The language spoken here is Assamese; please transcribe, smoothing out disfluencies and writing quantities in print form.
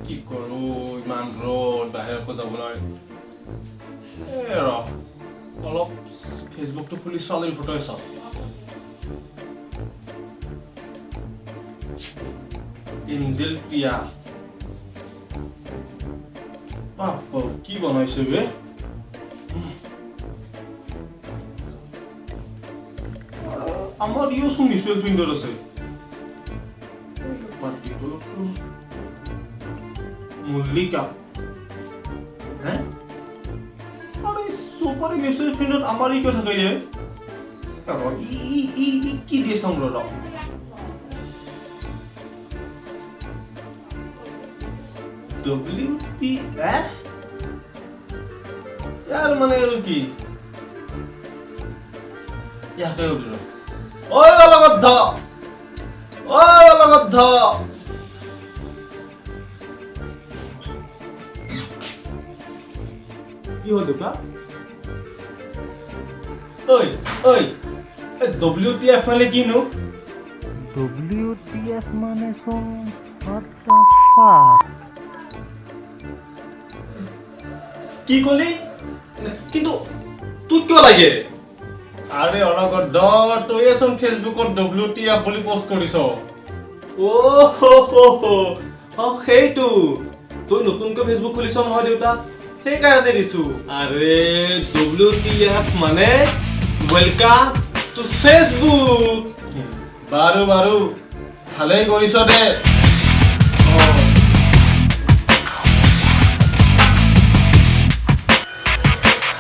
কি কৰো ইমান ৰ'দ বাহিৰত যাব নোৱাৰি অলপ ফেচবুকটো খুলি ছোৱালীৰ ফটোৱে চাওঁ এঞ্জেল প্ৰিয়া বাপ কি বনাইছে বে আমাৰ ইও চোন মিউচুৱেল ফ্ৰেণ্ডত আছে মল্লিকা হ্যাঁ আৰে সুপাৰ মিউচুৱেল ফ্ৰেণ্ডত আমাৰ ই কিয় থাকে ৰে ই কি দিয়ে চাম ৰ WTF यार মানে আৰু কি ইয়াকে উঠিল ওই লগত ধ কি হল দুকা ওই WTF মানে কিনো WTF মানে সো what the fuck কি কলি কিন্তু তুই কিয় লাগে আরে অনগত ডট তুই এসন ফেসবুকত WTF বুলি পোস্ট কৰিছ ও সেইটো তুই নতুনকৈ ফেসবুক খুলিছ নহয় দেউতা সেই কাৰণে দিছো আৰে WTF মানে ওয়েলকাম টু ফেসবুক বাৰু ভালেই কৰিছ দে